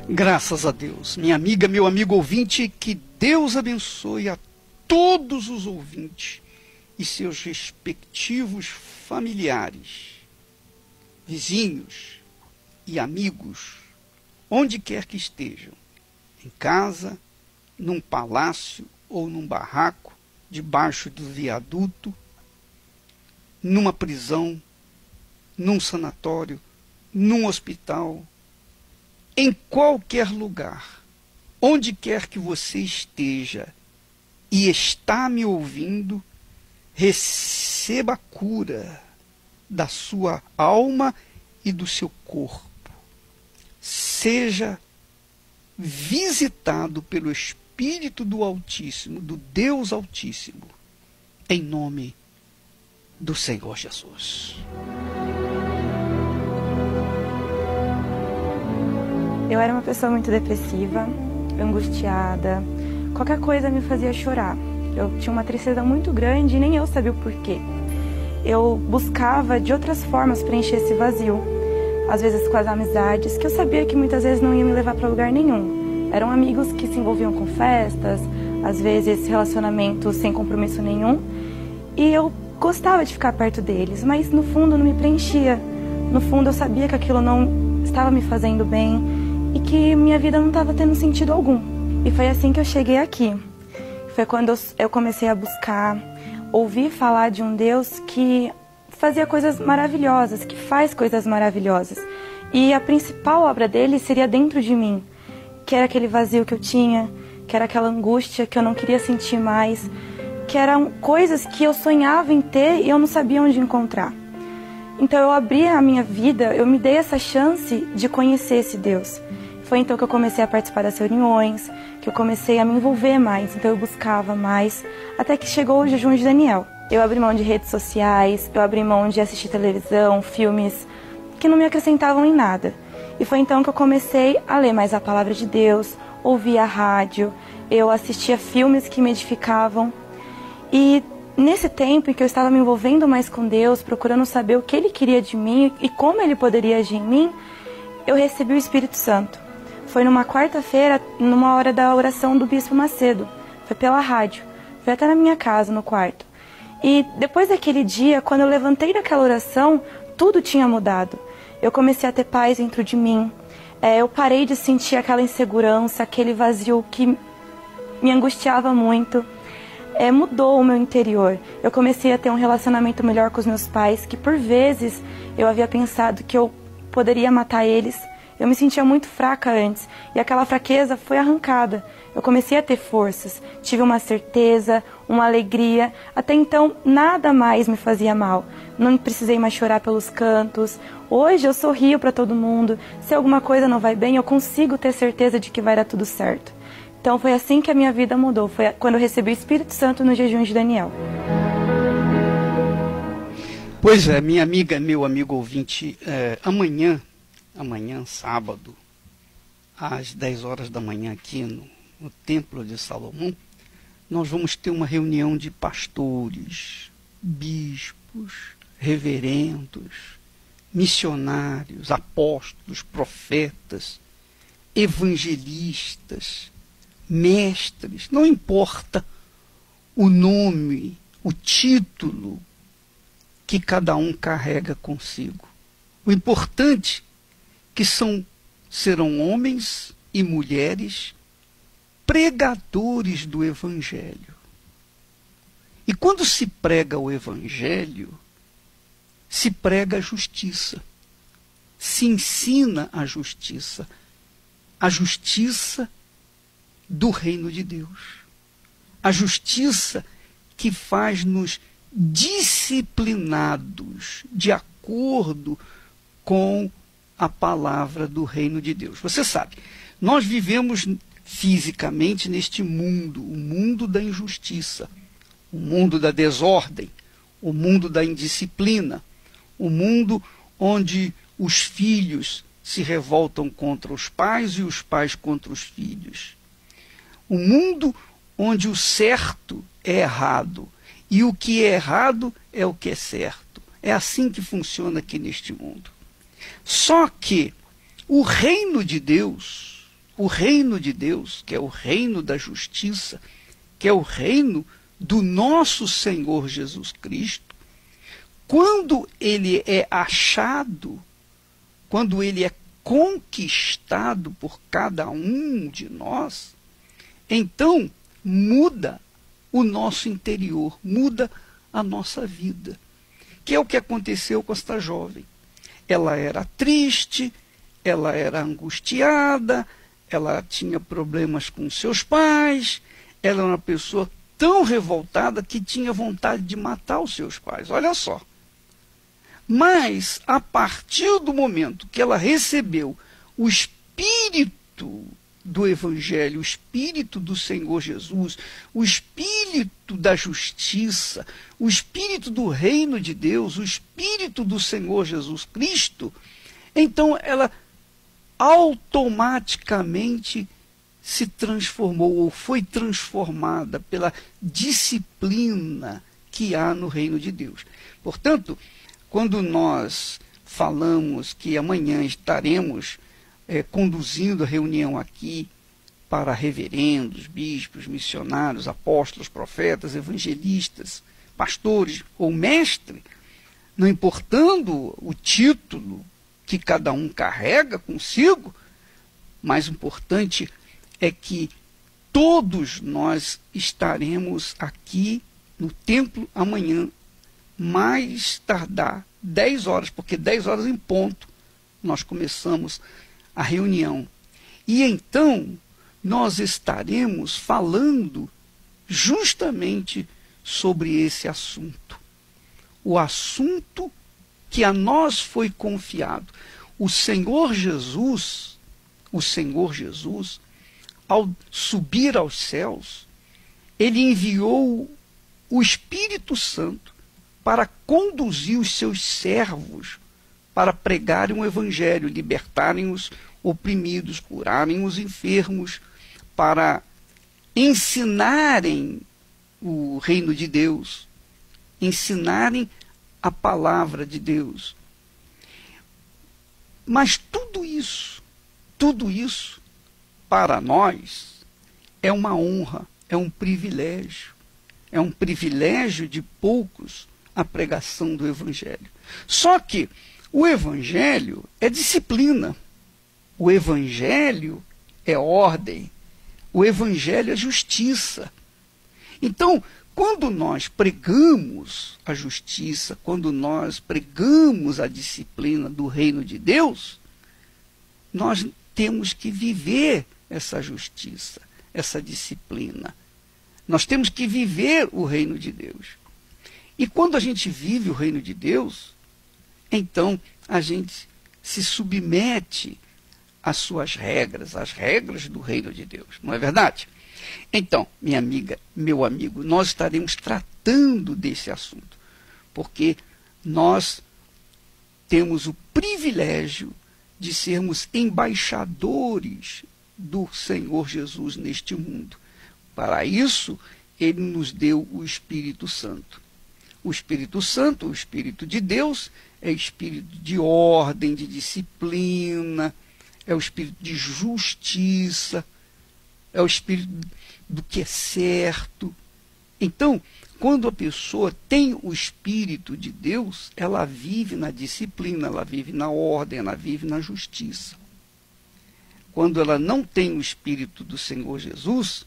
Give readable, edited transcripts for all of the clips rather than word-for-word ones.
Graças a Deus. Minha amiga, meu amigo ouvinte, que Deus abençoe a todos os ouvintes e seus respectivos familiares, vizinhos e amigos, onde quer que estejam, em casa, num palácio ou num barraco, debaixo do viaduto, numa prisão, num sanatório, num hospital, em qualquer lugar, onde quer que você esteja e está me ouvindo, receba a cura da sua alma e do seu corpo. Seja visitado pelo Espírito do Altíssimo, do Deus Altíssimo, em nome do Senhor Jesus. Eu era uma pessoa muito depressiva, angustiada, qualquer coisa me fazia chorar. Eu tinha uma tristeza muito grande e nem eu sabia o porquê. Eu buscava de outras formas preencher esse vazio, às vezes com as amizades, que eu sabia que muitas vezes não iam me levar para lugar nenhum. Eram amigos que se envolviam com festas, às vezes relacionamentos sem compromisso nenhum, e eu gostava de ficar perto deles, mas no fundo não me preenchia. No fundo eu sabia que aquilo não estava me fazendo bem, e que minha vida não estava tendo sentido algum. E foi assim que eu cheguei aqui. Foi quando eu comecei a buscar, ouvir falar de um Deus que fazia coisas maravilhosas, que faz coisas maravilhosas. E a principal obra dele seria dentro de mim, que era aquele vazio que eu tinha, que era aquela angústia que eu não queria sentir mais, que eram coisas que eu sonhava em ter e eu não sabia onde encontrar. Então eu abri a minha vida, eu me dei essa chance de conhecer esse Deus. Foi então que eu comecei a participar das reuniões, que eu comecei a me envolver mais, então eu buscava mais, até que chegou o jejum de Daniel. Eu abri mão de redes sociais, eu abri mão de assistir televisão, filmes, que não me acrescentavam em nada. E foi então que eu comecei a ler mais a palavra de Deus, ouvir a rádio, eu assistia filmes que me edificavam. E nesse tempo em que eu estava me envolvendo mais com Deus, procurando saber o que Ele queria de mim e como Ele poderia agir em mim, eu recebi o Espírito Santo. Foi numa quarta-feira, numa hora da oração do Bispo Macedo. Foi pela rádio. Foi até na minha casa, no quarto. E depois daquele dia, quando eu levantei daquela oração, tudo tinha mudado. Eu comecei a ter paz dentro de mim. Eu parei de sentir aquela insegurança, aquele vazio que me angustiava muito. Mudou o meu interior. Eu comecei a ter um relacionamento melhor com os meus pais, que por vezes eu havia pensado que eu poderia matar eles. Eu me sentia muito fraca antes, e aquela fraqueza foi arrancada. Eu comecei a ter forças, tive uma certeza, uma alegria. Até então, nada mais me fazia mal. Não precisei mais chorar pelos cantos. Hoje eu sorrio para todo mundo. Se alguma coisa não vai bem, eu consigo ter certeza de que vai dar tudo certo. Então foi assim que a minha vida mudou. Foi quando eu recebi o Espírito Santo no jejum de Daniel. Pois é, minha amiga, meu amigo ouvinte, amanhã, sábado, às 10 horas da manhã, aqui no Templo de Salomão, nós vamos ter uma reunião de pastores, bispos, reverendos, missionários, apóstolos, profetas, evangelistas, mestres, não importa o nome, o título que cada um carrega consigo. O importante que serão homens e mulheres pregadores do Evangelho. E quando se prega o Evangelho, se prega a justiça, se ensina a justiça do reino de Deus, a justiça que faz-nos disciplinados de acordo com a palavra do reino de Deus. Você sabe, nós vivemos fisicamente neste mundo, o mundo da injustiça, o mundo da desordem, o mundo da indisciplina, o mundo onde os filhos se revoltam contra os pais e os pais contra os filhos. O mundo onde o certo é errado e o que é errado é o que é certo. É assim que funciona aqui neste mundo. Só que o reino de Deus, que é o reino da justiça, que é o reino do nosso Senhor Jesus Cristo, quando ele é achado, quando ele é conquistado por cada um de nós, então muda o nosso interior, muda a nossa vida, que é o que aconteceu com esta jovem. Ela era triste, ela era angustiada, ela tinha problemas com seus pais, ela era uma pessoa tão revoltada que tinha vontade de matar os seus pais. Olha só. Mas, a partir do momento que ela recebeu o Espírito do Evangelho, o Espírito do Senhor Jesus, o Espírito da justiça, o Espírito do reino de Deus, o Espírito do Senhor Jesus Cristo, então ela automaticamente se transformou ou foi transformada pela disciplina que há no reino de Deus. Portanto, quando nós falamos que amanhã estaremos conduzindo a reunião aqui para reverendos, bispos, missionários, apóstolos, profetas, evangelistas, pastores ou mestre, não importando o título que cada um carrega consigo, mais importante é que todos nós estaremos aqui no templo amanhã, mais tardar 10 horas, porque 10 horas em ponto nós começamos a reunião. E então nós estaremos falando justamente sobre esse assunto. O assunto que a nós foi confiado. O Senhor Jesus, ao subir aos céus, ele enviou o Espírito Santo para conduzir os seus servos para pregarem o Evangelho, libertarem os oprimidos, curarem os enfermos, para ensinarem o reino de Deus, ensinarem a palavra de Deus. Mas tudo isso, para nós, é uma honra, é um privilégio de poucos a pregação do Evangelho. Só que o Evangelho é disciplina, o Evangelho é ordem, o Evangelho é justiça. Então, quando nós pregamos a justiça, quando nós pregamos a disciplina do reino de Deus, nós temos que viver essa justiça, essa disciplina. Nós temos que viver o reino de Deus. E quando a gente vive o reino de Deus, então a gente se submete às suas regras, às regras do reino de Deus. Não é verdade? Então, minha amiga, meu amigo, nós estaremos tratando desse assunto, porque nós temos o privilégio de sermos embaixadores do Senhor Jesus neste mundo. Para isso, ele nos deu o Espírito Santo. O Espírito Santo, o Espírito de Deus, é espírito de ordem, de disciplina, é o espírito de justiça, é o espírito do que é certo. Então, quando a pessoa tem o Espírito de Deus, ela vive na disciplina, ela vive na ordem, ela vive na justiça. Quando ela não tem o Espírito do Senhor Jesus,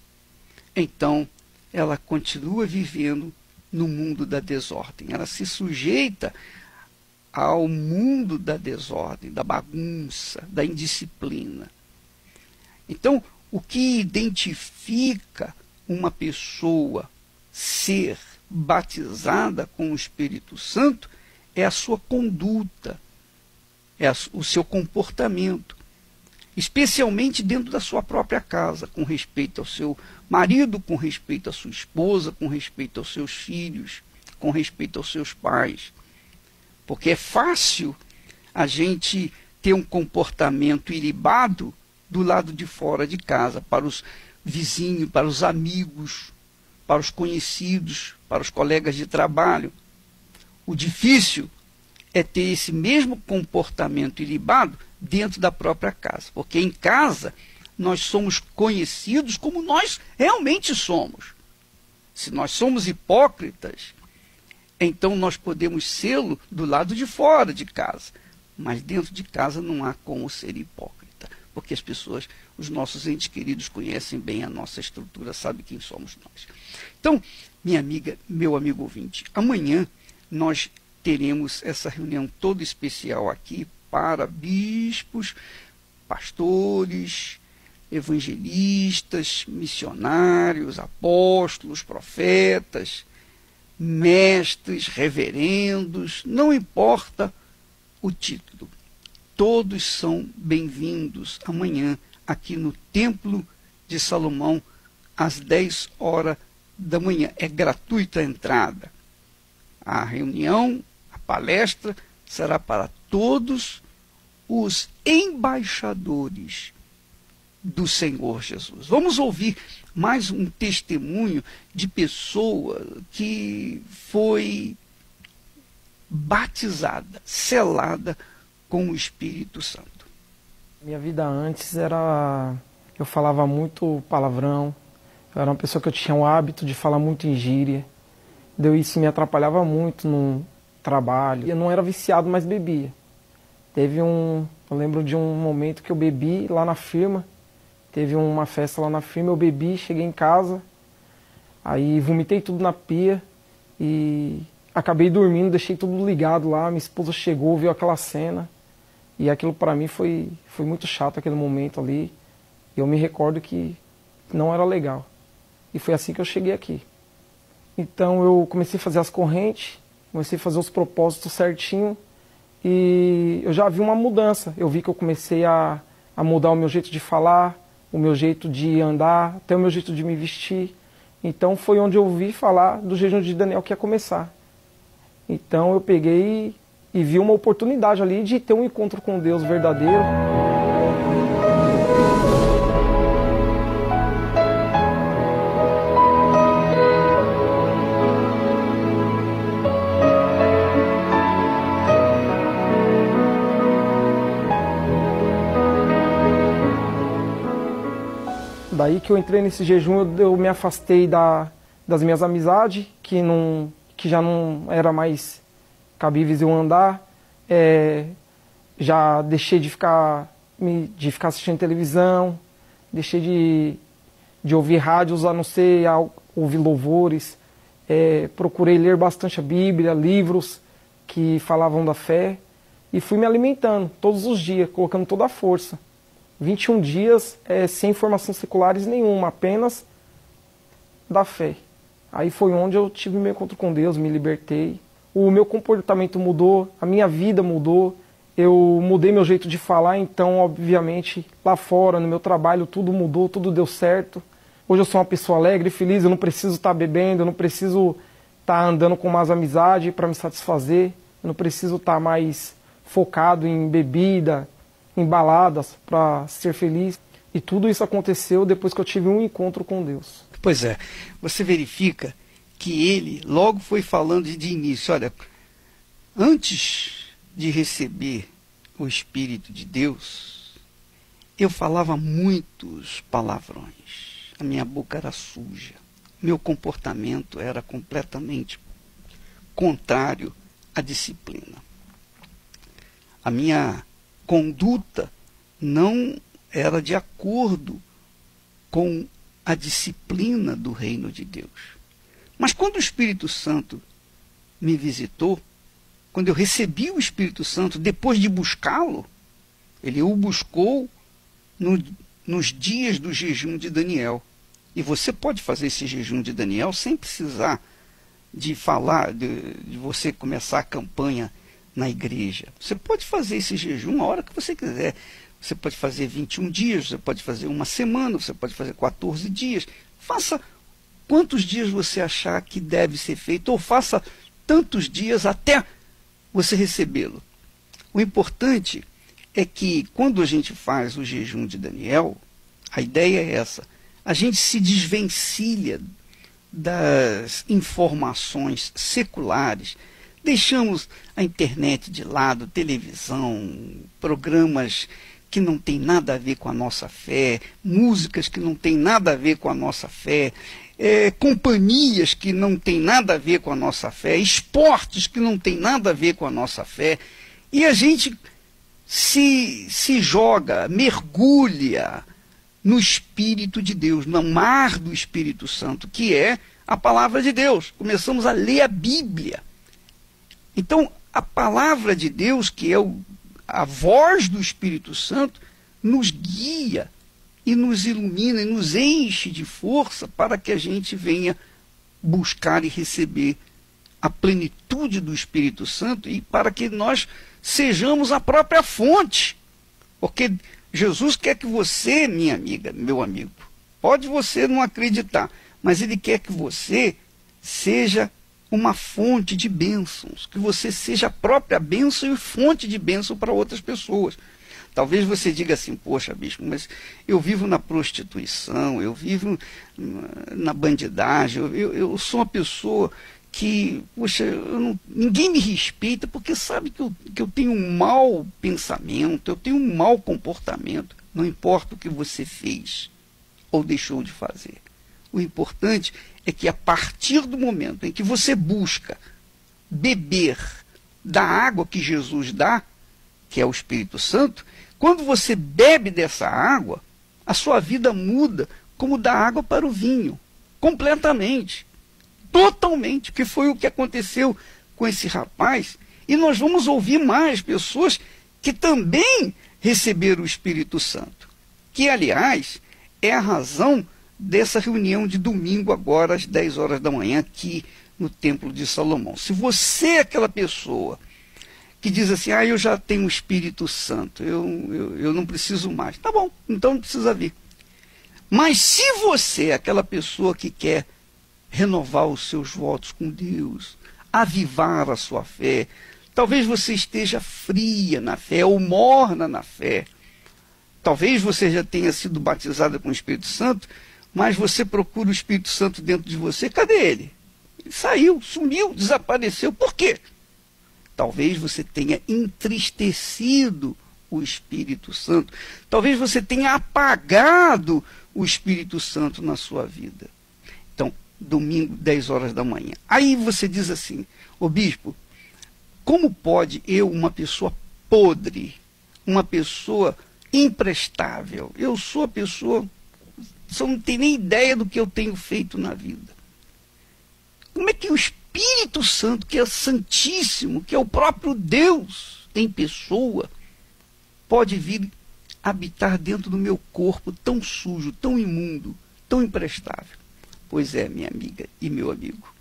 então ela continua vivendo no mundo da desordem. Ela se sujeita ao mundo da desordem, da bagunça, da indisciplina. Então, o que identifica uma pessoa ser batizada com o Espírito Santo é a sua conduta, é o seu comportamento, especialmente dentro da sua própria casa, com respeito ao seu marido, com respeito à sua esposa, com respeito aos seus filhos, com respeito aos seus pais. Porque é fácil a gente ter um comportamento ilibado do lado de fora de casa, para os vizinhos, para os amigos, para os conhecidos, para os colegas de trabalho. O difícil é ter esse mesmo comportamento ilibado dentro da própria casa, porque em casa nós somos conhecidos como nós realmente somos. Se nós somos hipócritas, então nós podemos sê-lo do lado de fora de casa, mas dentro de casa não há como ser hipócrita, porque as pessoas, os nossos entes queridos conhecem bem a nossa estrutura, sabem quem somos nós. Então, minha amiga, meu amigo ouvinte, amanhã nós teremos essa reunião toda especial aqui para bispos, pastores, evangelistas, missionários, apóstolos, profetas, mestres, reverendos, não importa o título. Todos são bem-vindos amanhã aqui no Templo de Salomão às 10 horas da manhã. É gratuita a entrada. A reunião, a palestra, será para todos os embaixadores do Senhor Jesus. Vamos ouvir mais um testemunho de pessoa que foi batizada, selada com o Espírito Santo. Minha vida antes era... Eu falava muito palavrão, eu era uma pessoa que eu tinha o hábito de falar muito em gíria. Isso me atrapalhava muito no trabalho. Eu não era viciado, mas bebia. Eu lembro de um momento que eu bebi lá na firma. Teve uma festa lá na firma, eu bebi, cheguei em casa, aí vomitei tudo na pia e acabei dormindo, deixei tudo ligado lá. Minha esposa chegou, viu aquela cena e aquilo para mim foi muito chato, aquele momento ali. Eu me recordo que não era legal e foi assim que eu cheguei aqui. Então eu comecei a fazer as correntes, comecei a fazer os propósitos certinho e eu já vi uma mudança. Eu vi que eu comecei a mudar o meu jeito de falar, o meu jeito de andar, até o meu jeito de me vestir. Então foi onde eu vi falar do jejum de Daniel que ia começar. Então eu peguei e vi uma oportunidade ali de ter um encontro com Deus verdadeiro. Daí que eu entrei nesse jejum, eu me afastei das minhas amizades, que já não era mais cabíveis eu andar. Já deixei de ficar assistindo televisão, deixei de ouvir rádios, a não ser ouvir louvores. Procurei ler bastante a Bíblia, livros que falavam da fé, e fui me alimentando todos os dias, colocando toda a força. 21 dias sem informações seculares nenhuma, apenas da fé. Aí foi onde eu tive meu encontro com Deus, me libertei. O meu comportamento mudou, a minha vida mudou, eu mudei meu jeito de falar, então, obviamente, lá fora, no meu trabalho, tudo mudou, tudo deu certo. Hoje eu sou uma pessoa alegre, feliz, eu não preciso estar bebendo, eu não preciso estar andando com mais amizade para me satisfazer, eu não preciso estar mais focado em bebida, em baladas para ser feliz. E tudo isso aconteceu depois que eu tive um encontro com Deus. Pois é, você verifica que ele logo foi falando de início, olha, antes de receber o Espírito de Deus, eu falava muitos palavrões, a minha boca era suja, meu comportamento era completamente contrário à disciplina. A minha conduta não era de acordo com a disciplina do reino de Deus. Mas quando o Espírito Santo me visitou, quando eu recebi o Espírito Santo, depois de buscá-lo, ele o buscou nos dias do jejum de Daniel. E você pode fazer esse jejum de Daniel sem precisar de falar, de você começar a campanha na igreja. Você pode fazer esse jejum a hora que você quiser. Você pode fazer 21 dias, você pode fazer uma semana, você pode fazer 14 dias. Faça quantos dias você achar que deve ser feito, ou faça tantos dias até você recebê-lo. O importante é que quando a gente faz o jejum de Daniel, a ideia é essa, a gente se desvencilha das informações seculares, deixamos a internet de lado, televisão, programas que não tem nada a ver com a nossa fé, músicas que não tem nada a ver com a nossa fé, companhias que não tem nada a ver com a nossa fé, esportes que não tem nada a ver com a nossa fé, e a gente se joga, mergulha no Espírito de Deus, no mar do Espírito Santo, que é a palavra de Deus. Começamos a ler a Bíblia. Então, a palavra de Deus, que é a voz do Espírito Santo, nos guia e nos ilumina e nos enche de força para que a gente venha buscar e receber a plenitude do Espírito Santo e para que nós sejamos a própria fonte. Porque Jesus quer que você, minha amiga, meu amigo, pode você não acreditar, mas Ele quer que você seja uma fonte de bênçãos, que você seja a própria bênção e fonte de bênção para outras pessoas. Talvez você diga assim, poxa, bispo, mas eu vivo na prostituição, eu vivo na bandidagem, eu sou uma pessoa que, poxa, ninguém me respeita porque sabe que eu tenho um mau pensamento, eu tenho um mau comportamento. Não importa o que você fez ou deixou de fazer. O importante é que a partir do momento em que você busca beber da água que Jesus dá, que é o Espírito Santo, quando você bebe dessa água, a sua vida muda como da água para o vinho, completamente, totalmente, que foi o que aconteceu com esse rapaz. E nós vamos ouvir mais pessoas que também receberam o Espírito Santo, que, aliás, é a razão dessa reunião de domingo agora às 10 horas da manhã aqui no Templo de Salomão. Se você é aquela pessoa que diz assim, eu já tenho o Espírito Santo, eu não preciso mais. Tá bom, então não precisa vir. Mas se você é aquela pessoa que quer renovar os seus votos com Deus, avivar a sua fé, talvez você esteja fria na fé ou morna na fé, talvez você já tenha sido batizada com o Espírito Santo, mas você procura o Espírito Santo dentro de você, cadê ele? Ele saiu, sumiu, desapareceu. Por quê? Talvez você tenha entristecido o Espírito Santo. Talvez você tenha apagado o Espírito Santo na sua vida. Então, domingo, 10 horas da manhã. Aí você diz assim, ô bispo, como pode eu, uma pessoa podre, uma pessoa imprestável, eu sou a pessoa, você não tem nem ideia do que eu tenho feito na vida. Como é que o Espírito Santo, que é santíssimo, que é o próprio Deus em pessoa, pode vir habitar dentro do meu corpo tão sujo, tão imundo, tão imprestável? Pois é, minha amiga e meu amigo,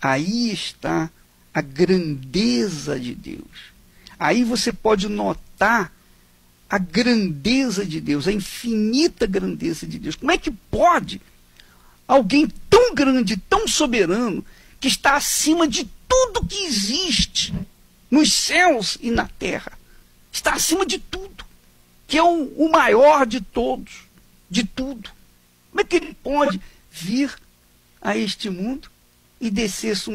aí está a grandeza de Deus. Aí você pode notar a grandeza de Deus, a infinita grandeza de Deus. Como é que pode alguém tão grande, tão soberano, que está acima de tudo que existe nos céus e na terra, está acima de tudo, que é o maior de todos, de tudo. Como é que ele pode vir a este mundo e descer-se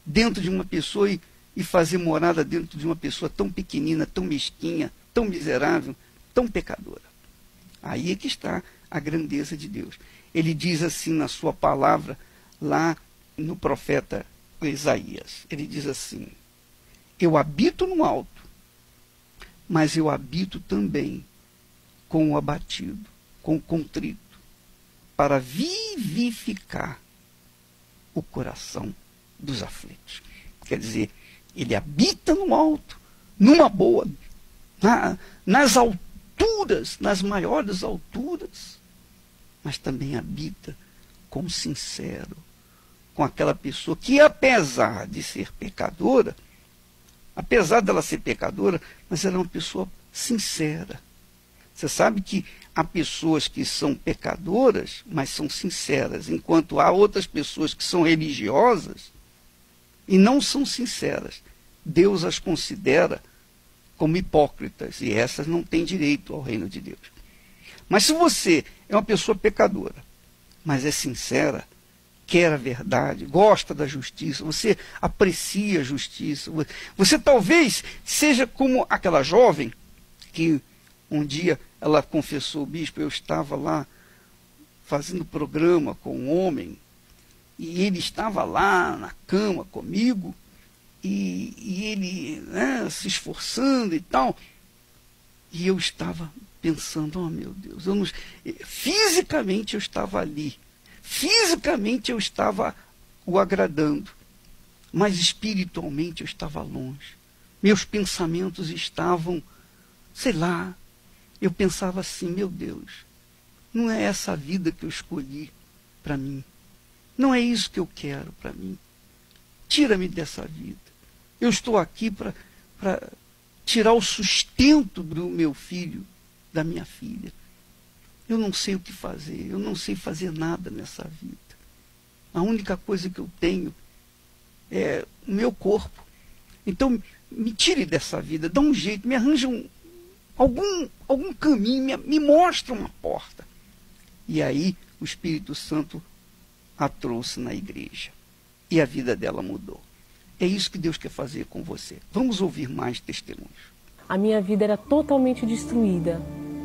dentro de uma pessoa e fazer morada dentro de uma pessoa tão pequenina, tão mesquinha, tão miserável, tão pecadora? Aí é que está a grandeza de Deus. Ele diz assim na sua palavra, lá no profeta Isaías, ele diz assim, eu habito no alto, mas eu habito também com o abatido, com o contrito, para vivificar o coração dos aflitos. Quer dizer, ele habita no alto, numa boa, nas alturas, nas maiores alturas, mas também habita com o sincero, com aquela pessoa que, apesar de ser pecadora, apesar dela ser pecadora, mas ela é uma pessoa sincera. Você sabe que há pessoas que são pecadoras, mas são sinceras, enquanto há outras pessoas que são religiosas e não são sinceras. Deus as considera como hipócritas, e essas não têm direito ao reino de Deus. Mas se você é uma pessoa pecadora, mas é sincera, quer a verdade, gosta da justiça, você aprecia a justiça, você talvez seja como aquela jovem que um dia ela confessou: bispo, eu estava lá fazendo programa com um homem e ele estava lá na cama comigo e ele, né, se esforçando e tal, e eu estava pensando: oh meu Deus, fisicamente eu estava ali, fisicamente eu estava o agradando, mas espiritualmente eu estava longe. Meus pensamentos estavam, sei lá, eu pensava assim: meu Deus, não é essa a vida que eu escolhi para mim, não é isso que eu quero para mim, tira-me dessa vida. Eu estou aqui para tirar o sustento do meu filho, da minha filha. Eu não sei o que fazer, eu não sei fazer nada nessa vida. A única coisa que eu tenho é o meu corpo. Então, me tire dessa vida, dá um jeito, me arranja algum caminho, me mostra uma porta. E aí, o Espírito Santo a trouxe na igreja. E a vida dela mudou. É isso que Deus quer fazer com você. Vamos ouvir mais testemunhos. A minha vida era totalmente destruída,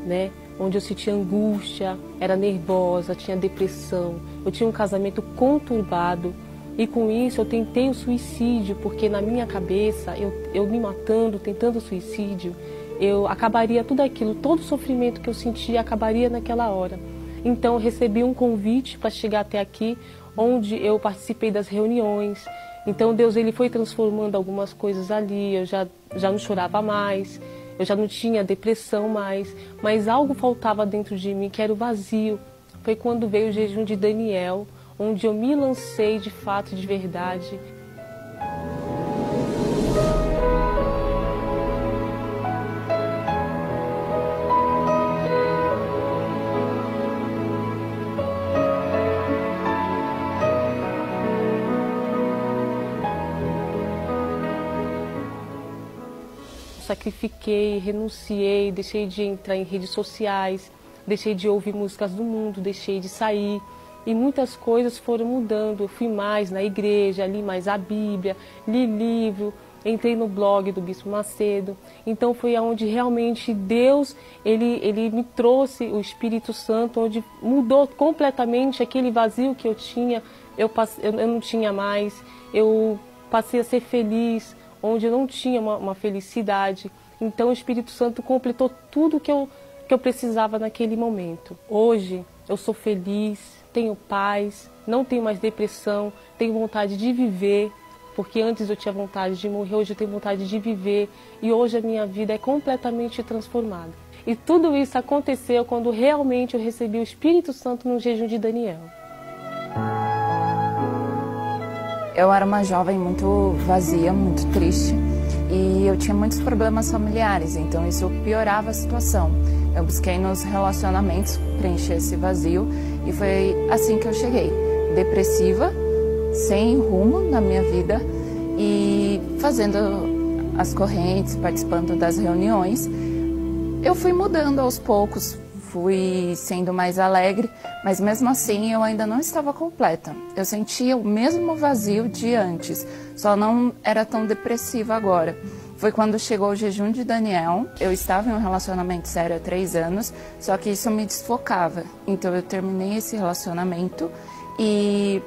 né? Onde eu sentia angústia, era nervosa, tinha depressão, eu tinha um casamento conturbado e com isso eu tentei o suicídio, porque na minha cabeça, eu me matando, tentando o suicídio, eu acabaria tudo aquilo, todo o sofrimento que eu sentia acabaria naquela hora. Então eu recebi um convite para chegar até aqui, onde eu participei das reuniões. Então Deus ele foi transformando algumas coisas ali, eu já não chorava mais, eu já não tinha depressão mais, mas algo faltava dentro de mim, que era o vazio. Foi quando veio o jejum de Daniel, onde eu me lancei de fato, de verdade. Sacrifiquei, renunciei, deixei de entrar em redes sociais, deixei de ouvir músicas do mundo, deixei de sair. E muitas coisas foram mudando. Eu fui mais na igreja, li mais a Bíblia, li livro, entrei no blog do Bispo Macedo. Então foi onde realmente Deus ele me trouxe o Espírito Santo, onde mudou completamente aquele vazio que eu tinha. Eu não tinha mais, eu passei a ser feliz, onde eu não tinha uma felicidade. Então o Espírito Santo completou tudo que eu precisava naquele momento. Hoje eu sou feliz, tenho paz, não tenho mais depressão, tenho vontade de viver, porque antes eu tinha vontade de morrer, hoje eu tenho vontade de viver, e hoje a minha vida é completamente transformada. E tudo isso aconteceu quando realmente eu recebi o Espírito Santo no jejum de Daniel. Eu era uma jovem muito vazia, muito triste, e eu tinha muitos problemas familiares, então isso piorava a situação. Eu busquei nos relacionamentos preencher esse vazio e foi assim que eu cheguei, depressiva, sem rumo na minha vida e fazendo as correntes, participando das reuniões. Eu fui mudando aos poucos, fui sendo mais alegre, mas mesmo assim eu ainda não estava completa. Eu sentia o mesmo vazio de antes, só não era tão depressiva agora. Foi quando chegou o jejum de Daniel. Eu estava em um relacionamento sério há 3 anos, só que isso me desfocava. Então eu terminei esse relacionamento e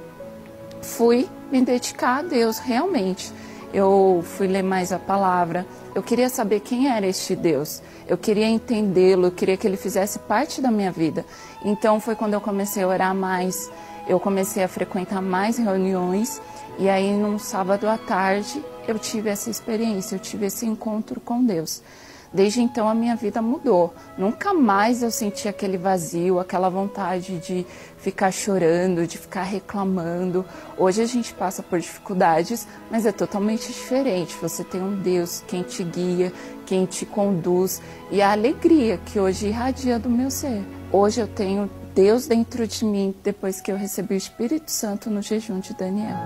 fui me dedicar a Deus realmente. Eu fui ler mais a palavra, eu queria saber quem era este Deus, eu queria entendê-lo, eu queria que ele fizesse parte da minha vida. Então foi quando eu comecei a orar mais, eu comecei a frequentar mais reuniões, e aí num sábado à tarde eu tive essa experiência, eu tive esse encontro com Deus. Desde então a minha vida mudou, nunca mais eu senti aquele vazio, aquela vontade de ficar chorando, de ficar reclamando. Hoje a gente passa por dificuldades, mas é totalmente diferente. Você tem um Deus, quem te guia, quem te conduz, e a alegria que hoje irradia do meu ser. Hoje eu tenho Deus dentro de mim, depois que eu recebi o Espírito Santo no jejum de Daniel.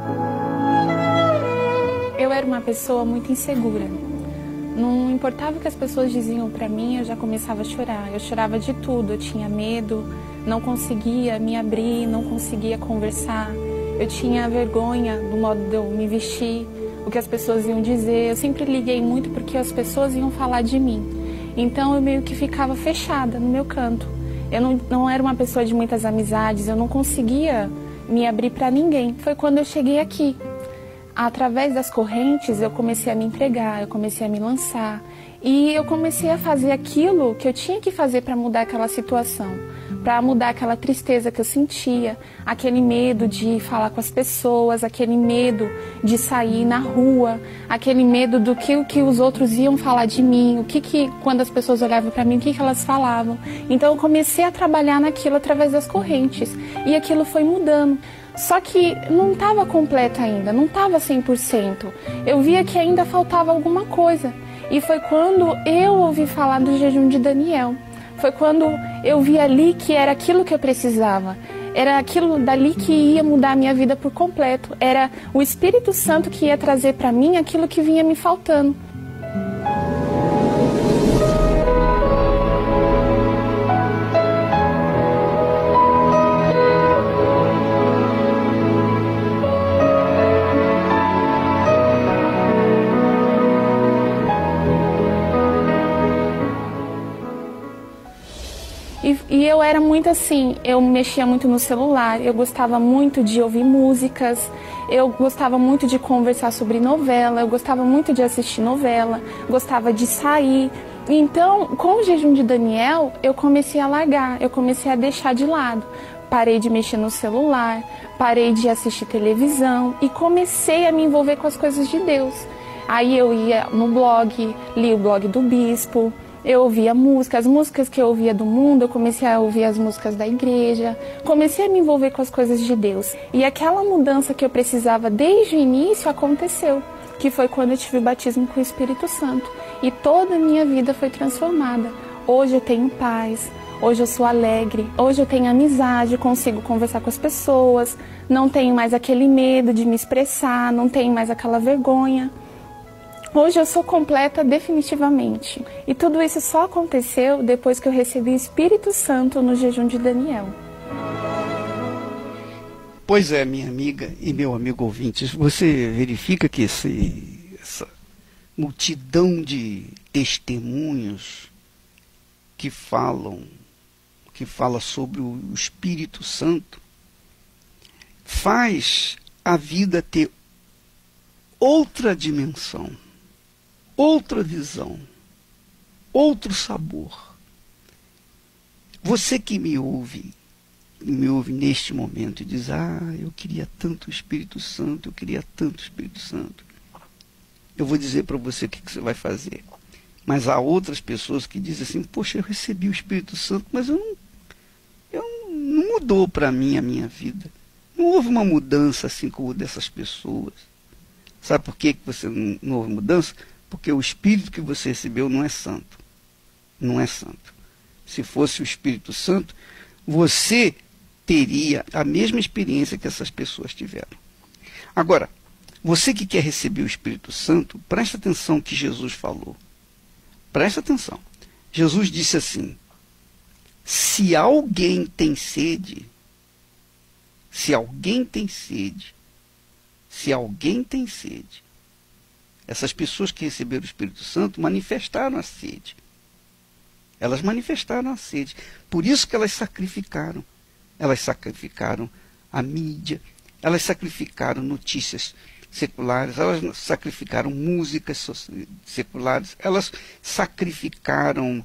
Eu era uma pessoa muito insegura. Não importava o que as pessoas diziam para mim, eu já começava a chorar. Eu chorava de tudo, eu tinha medo, não conseguia me abrir, não conseguia conversar. Eu tinha vergonha do modo de eu me vestir, o que as pessoas iam dizer. Eu sempre liguei muito porque as pessoas iam falar de mim. Então eu meio que ficava fechada no meu canto. Eu não era uma pessoa de muitas amizades, eu não conseguia me abrir para ninguém. Foi quando eu cheguei aqui. Através das correntes eu comecei a me entregar, eu comecei a me lançar. E eu comecei a fazer aquilo que eu tinha que fazer para mudar aquela situação, para mudar aquela tristeza que eu sentia, aquele medo de falar com as pessoas, aquele medo de sair na rua, aquele medo do que os outros iam falar de mim, quando as pessoas olhavam para mim, o que elas falavam. Então eu comecei a trabalhar naquilo através das correntes e aquilo foi mudando. Só que não estava completa ainda, não estava 100%. Eu via que ainda faltava alguma coisa. E foi quando eu ouvi falar do jejum de Daniel. Foi quando eu vi ali que era aquilo que eu precisava. Era aquilo dali que ia mudar a minha vida por completo. Era o Espírito Santo que ia trazer para mim aquilo que vinha me faltando. E eu era muito assim, eu mexia muito no celular, eu gostava muito de ouvir músicas, eu gostava muito de conversar sobre novela, eu gostava muito de assistir novela, gostava de sair. Então, com o jejum de Daniel, eu comecei a largar, eu comecei a deixar de lado. Parei de mexer no celular, parei de assistir televisão e comecei a me envolver com as coisas de Deus. Aí eu ia no blog, li o blog do bispo, eu ouvia música, as músicas que eu ouvia do mundo, eu comecei a ouvir as músicas da igreja, comecei a me envolver com as coisas de Deus. E aquela mudança que eu precisava desde o início aconteceu, que foi quando eu tive o batismo com o Espírito Santo. E toda a minha vida foi transformada. Hoje eu tenho paz, hoje eu sou alegre, hoje eu tenho amizade, consigo conversar com as pessoas, não tenho mais aquele medo de me expressar, não tenho mais aquela vergonha. Hoje eu sou completa definitivamente. E tudo isso só aconteceu depois que eu recebi o Espírito Santo no jejum de Daniel. Pois é, minha amiga e meu amigo ouvinte, você verifica que essa multidão de testemunhos que fala sobre o Espírito Santo faz a vida ter outra dimensão, outra visão, outro sabor. Você que me ouve neste momento e diz, eu queria tanto o Espírito Santo, eu queria tanto o Espírito Santo. Eu vou dizer para você o que você vai fazer. Mas há outras pessoas que dizem assim, poxa, eu recebi o Espírito Santo, mas não mudou para mim a minha vida. Não houve uma mudança assim como o dessas pessoas. Sabe por que você não houve mudança? Porque o Espírito que você recebeu não é santo. Não é santo. Se fosse o Espírito Santo, você teria a mesma experiência que essas pessoas tiveram. Agora, você que quer receber o Espírito Santo, presta atenção no que Jesus falou. Presta atenção. Jesus disse assim, se alguém tem sede, essas pessoas que receberam o Espírito Santo manifestaram a sede. Elas manifestaram a sede. Por isso que elas sacrificaram. Elas sacrificaram a mídia, elas sacrificaram notícias seculares, elas sacrificaram músicas seculares, elas sacrificaram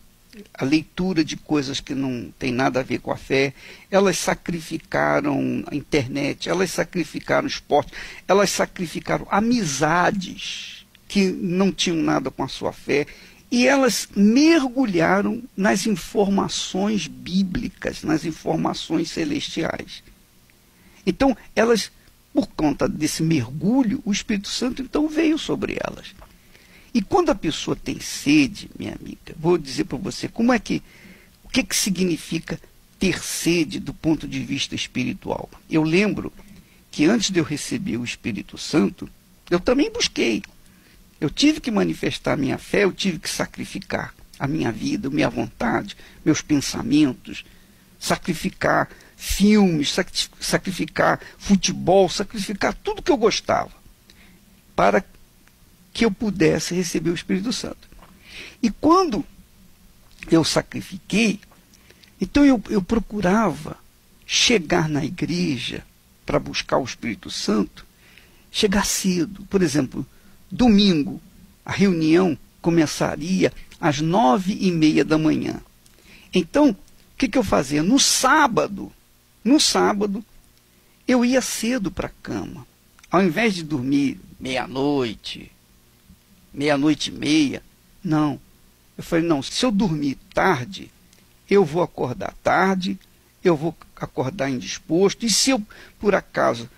a leitura de coisas que não tem nada a ver com a fé, elas sacrificaram a internet, elas sacrificaram o esporte, elas sacrificaram amizades que não tinham nada com a sua fé, e elas mergulharam nas informações bíblicas, nas informações celestiais. Então, elas, por conta desse mergulho, o Espírito Santo então veio sobre elas. E quando a pessoa tem sede, minha amiga, vou dizer para você o que significa ter sede do ponto de vista espiritual. Eu lembro que antes de eu receber o Espírito Santo, eu também busquei. Eu tive que manifestar a minha fé, eu tive que sacrificar a minha vida, a minha vontade, meus pensamentos, sacrificar filmes, sacrificar futebol, sacrificar tudo que eu gostava, para que eu pudesse receber o Espírito Santo. E quando eu sacrifiquei, então eu procurava chegar na igreja para buscar o Espírito Santo, chegar cedo. Por exemplo, domingo, a reunião começaria às 9h30 da manhã. Então, o que eu fazia? No sábado, eu ia cedo para a cama. Ao invés de dormir meia-noite, meia-noite e meia, não. Eu falei, não, se eu dormir tarde, eu vou acordar tarde, eu vou acordar indisposto, e se eu, por acaso,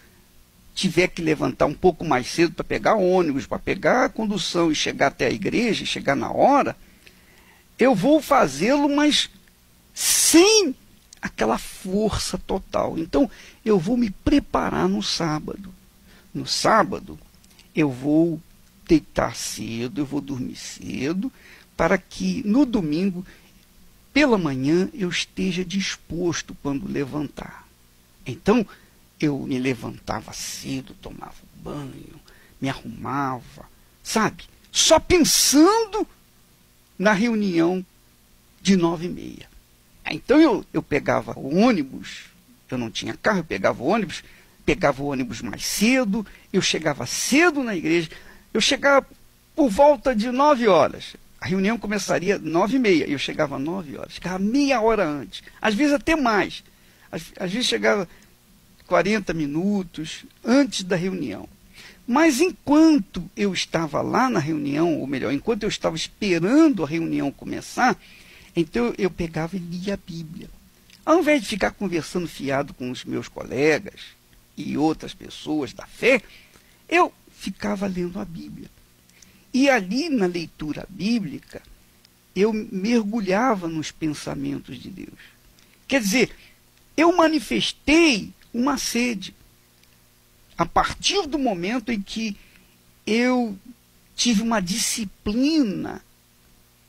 tiver que levantar um pouco mais cedo para pegar ônibus, para pegar a condução e chegar até a igreja, chegar na hora, eu vou fazê-lo, mas sem aquela força total. Então, eu vou me preparar no sábado. No sábado, eu vou deitar cedo, eu vou dormir cedo, para que no domingo, pela manhã, eu esteja disposto quando levantar. Então, eu me levantava cedo, tomava banho, me arrumava, sabe? Só pensando na reunião de 9h30. Então eu pegava o ônibus, eu não tinha carro, eu pegava o ônibus mais cedo, eu chegava cedo na igreja, eu chegava por volta de 9 horas. A reunião começaria às 9h30, eu chegava às 9 horas, chegava meia hora antes, às vezes até mais. Às vezes chegava 40 minutos antes da reunião. Mas enquanto eu estava lá na reunião, ou melhor, enquanto eu estava esperando a reunião começar, então eu pegava e lia a Bíblia. Ao invés de ficar conversando fiado com os meus colegas e outras pessoas da fé, eu ficava lendo a Bíblia. E ali na leitura bíblica, eu mergulhava nos pensamentos de Deus. Quer dizer, eu manifestei uma sede. A partir do momento em que eu tive uma disciplina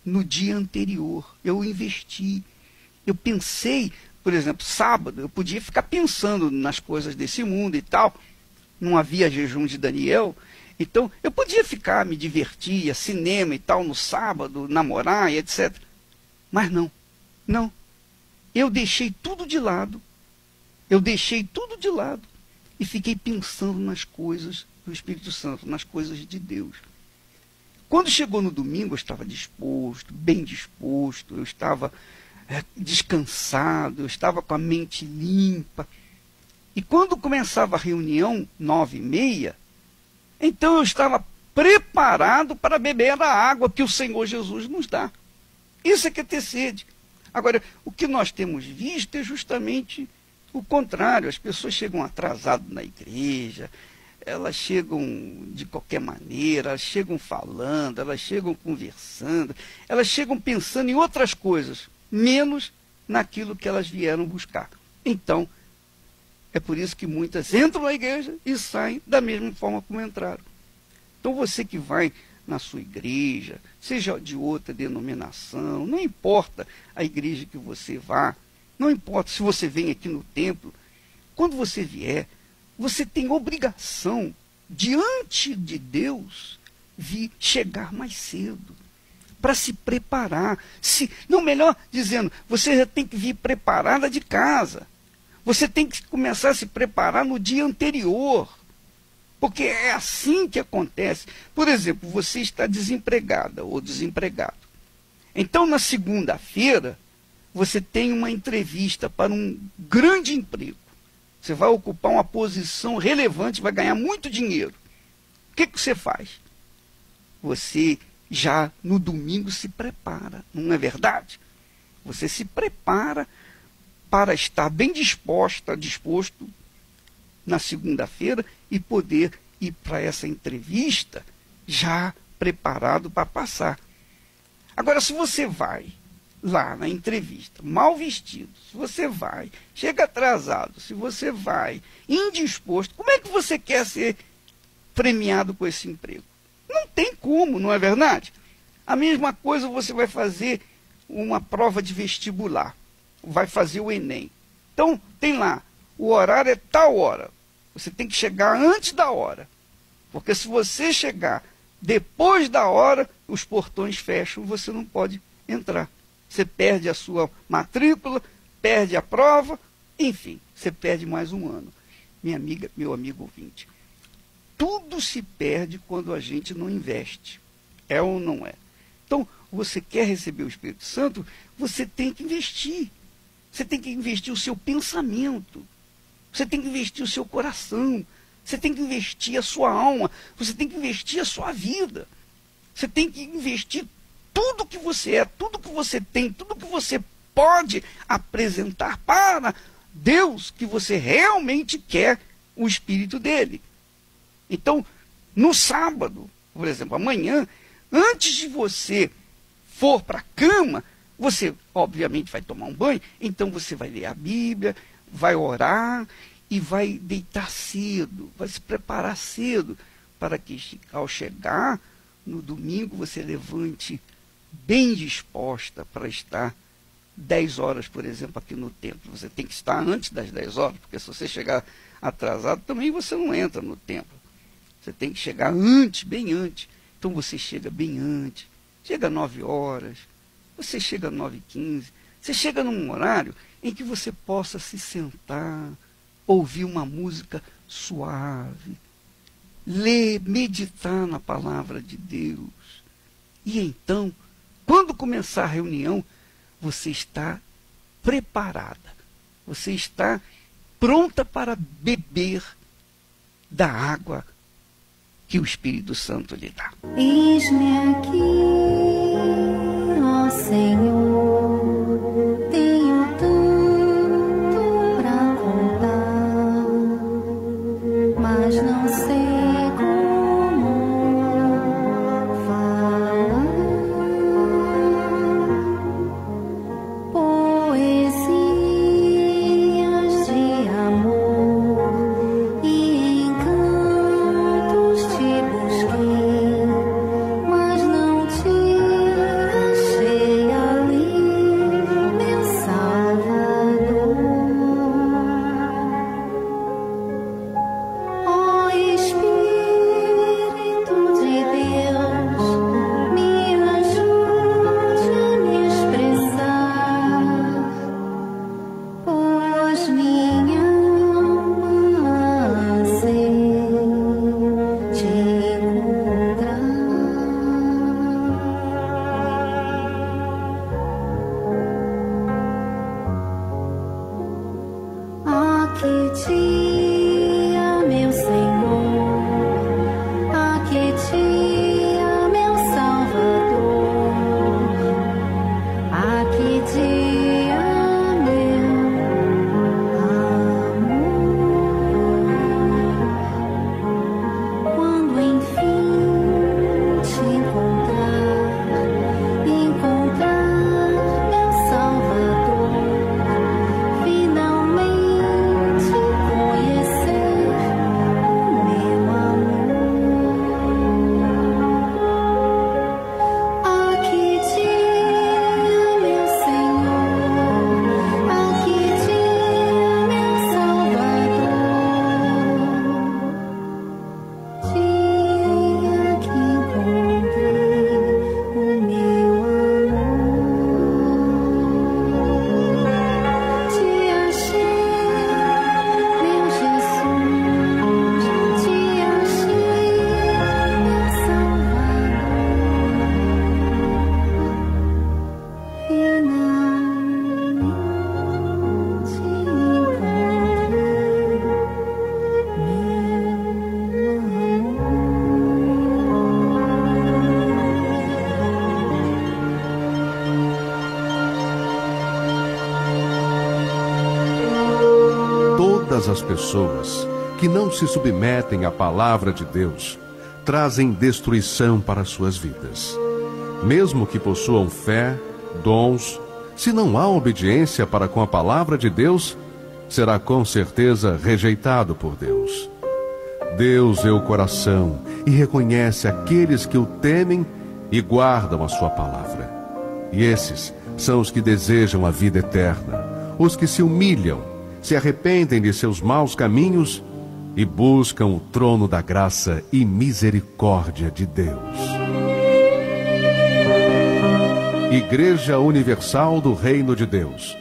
no dia anterior, eu investi, eu pensei, por exemplo, sábado, eu podia ficar pensando nas coisas desse mundo e tal, não havia jejum de Daniel, então eu podia ficar, me divertir, ia cinema e tal no sábado, namorar e etc. Mas não, eu deixei tudo de lado, e fiquei pensando nas coisas do Espírito Santo, nas coisas de Deus. Quando chegou no domingo, eu estava disposto, bem disposto, eu estava descansado, eu estava com a mente limpa. E quando começava a reunião, 9h30, então eu estava preparado para beber a água que o Senhor Jesus nos dá. Isso é que é ter sede. Agora, o que nós temos visto é justamente o contrário. As pessoas chegam atrasadas na igreja, elas chegam de qualquer maneira, elas chegam falando, elas chegam conversando, elas chegam pensando em outras coisas, menos naquilo que elas vieram buscar. Então, é por isso que muitas entram na igreja e saem da mesma forma como entraram. Então, você que vai na sua igreja, seja de outra denominação, não importa a igreja que você vá, não importa se você vem aqui no templo, quando você vier, você tem obrigação, diante de Deus, de chegar mais cedo, para se preparar. Não, melhor dizendo, você já tem que vir preparada de casa. Você tem que começar a se preparar no dia anterior, porque é assim que acontece. Por exemplo, você está desempregada ou desempregado. Então, na segunda-feira, você tem uma entrevista para um grande emprego. Você vai ocupar uma posição relevante, vai ganhar muito dinheiro. O que você faz? Você já no domingo se prepara, não é verdade? Você se prepara para estar bem disposto na segunda-feira e poder ir para essa entrevista já preparado para passar. Agora, se você vai lá na entrevista, mal vestido, se você vai, chega atrasado, se você vai indisposto, como é que você quer ser premiado com esse emprego? Não tem como, não é verdade? A mesma coisa você vai fazer uma prova de vestibular, vai fazer o Enem. Então, tem lá, o horário é tal hora. Você tem que chegar antes da hora. Porque se você chegar depois da hora, os portões fecham, você não pode entrar. Você perde a sua matrícula, perde a prova, enfim, você perde mais um ano. Minha amiga, meu amigo ouvinte, tudo se perde quando a gente não investe. É ou não é? Então, você quer receber o Espírito Santo, você tem que investir. Você tem que investir o seu pensamento. Você tem que investir o seu coração. Você tem que investir a sua alma. Você tem que investir a sua vida. Você tem que investir tudo que você é, tudo que você tem, tudo que você pode apresentar para Deus, que você realmente quer o Espírito dele. Então, no sábado, por exemplo, amanhã, antes de você for para a cama, você obviamente vai tomar um banho, então você vai ler a Bíblia, vai orar e vai deitar cedo, vai se preparar cedo, para que ao chegar no domingo você levante bem disposta para estar 10 horas, por exemplo, aqui no templo. Você tem que estar antes das 10 horas, porque se você chegar atrasado, também você não entra no templo. Você tem que chegar antes, bem antes. Então você chega bem antes, chega às 9 horas, você chega às 9h15, você chega num horário em que você possa se sentar, ouvir uma música suave, ler, meditar na palavra de Deus. E então, quando começar a reunião, você está preparada, você está pronta para beber da água que o Espírito Santo lhe dá. Eis-me aqui, ó Senhor, tenho tanto pra contar, mas não sei como falar. Poesias de amor e encantos te busquei, mas não te achei ali, meu Salvador. Ó Espírito de Deus, me ajude a me expressar, pois minha alma anseia te encontrar. Aqui dia, meu Senhor, aqui dia, meu Salvador, aqui dia, meu amor. Quando enfim te encontrar, meu Salvador, finalmente conhecer o meu amor. Aqui dia, meu Senhor, aqui dia, meu Salvador, dia que encontrei o meu amor. Te achei, meu Jesus, te achei, meu Salvador, finalmente Todas as pessoas que não se submetem à palavra de Deus trazem destruição para suas vidas. Mesmo que possuam fé, dons, se não há obediência para com a palavra de Deus, será com certeza rejeitado por Deus. Deus vê o coração e reconhece aqueles que o temem e guardam a sua palavra. E esses são os que desejam a vida eterna, os que se humilham, se arrependem de seus maus caminhos e buscam o trono da graça e misericórdia de Deus. Igreja Universal do Reino de Deus,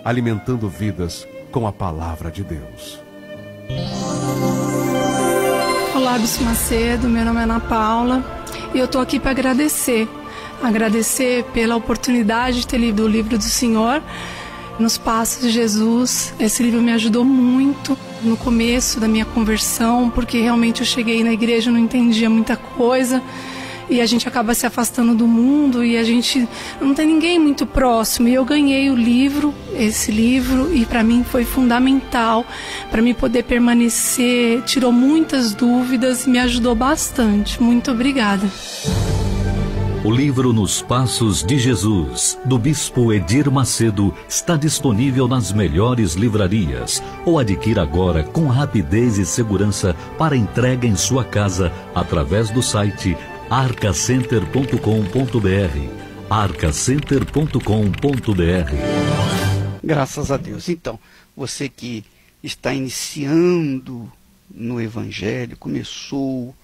alimentando vidas com a palavra de Deus. Olá, Bispo Macedo, meu nome é Ana Paula e eu estou aqui para agradecer pela oportunidade de ter lido o livro do Senhor, Nos Passos de Jesus. Esse livro me ajudou muito no começo da minha conversão, porque realmente eu cheguei na igreja e não entendia muita coisa. E a gente acaba se afastando do mundo e a gente não tem ninguém muito próximo. E eu ganhei esse livro, e para mim foi fundamental para mim poder permanecer. Tirou muitas dúvidas e me ajudou bastante. Muito obrigada. O livro Nos Passos de Jesus, do Bispo Edir Macedo, está disponível nas melhores livrarias. Ou adquira agora com rapidez e segurança para entrega em sua casa através do site arcacenter.com.br. arcacenter.com.br. Graças a Deus. Então, você que está iniciando no Evangelho, começou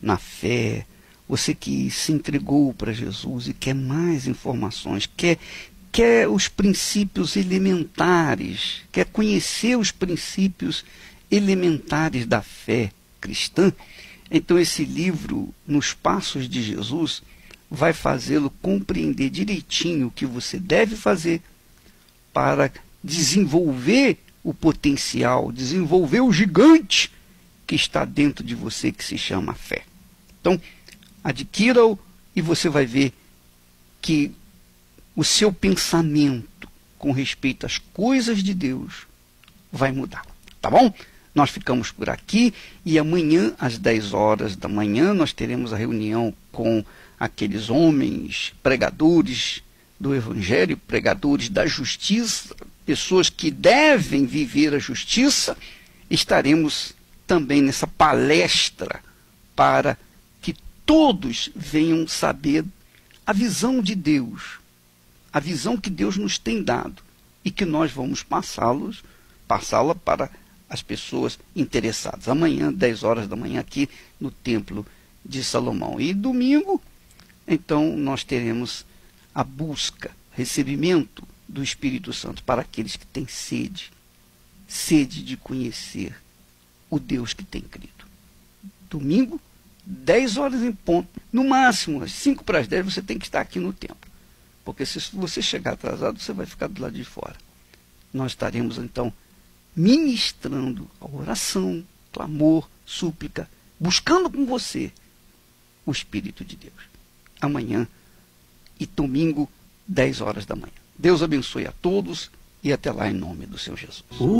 na fé, você que se entregou para Jesus e quer mais informações, quer os princípios elementares, quer conhecer os princípios elementares da fé cristã, então esse livro, Nos Passos de Jesus, vai fazê-lo compreender direitinho o que você deve fazer para desenvolver o potencial, desenvolver o gigante que está dentro de você, que se chama fé. Então, adquira-o e você vai ver que o seu pensamento com respeito às coisas de Deus vai mudar. Tá bom? Nós ficamos por aqui e amanhã, às 10 horas da manhã, nós teremos a reunião com aqueles homens pregadores do Evangelho, pregadores da justiça, pessoas que devem viver a justiça. Estaremos também nessa palestra para que todos venham saber a visão de Deus, a visão que Deus nos tem dado e que nós vamos passá-la para as pessoas interessadas. Amanhã, 10 horas da manhã, aqui no Templo de Salomão. E domingo, então, nós teremos a busca, recebimento do Espírito Santo para aqueles que têm sede de conhecer o Deus que tem crido. Domingo, 10 horas em ponto. No máximo, às 5 para as 10, você tem que estar aqui no templo. Porque se você chegar atrasado, você vai ficar do lado de fora. Nós estaremos, então, ministrando a oração, clamor, súplica, buscando com você o Espírito de Deus. Amanhã e domingo, 10 horas da manhã. Deus abençoe a todos e até lá em nome do Senhor Jesus.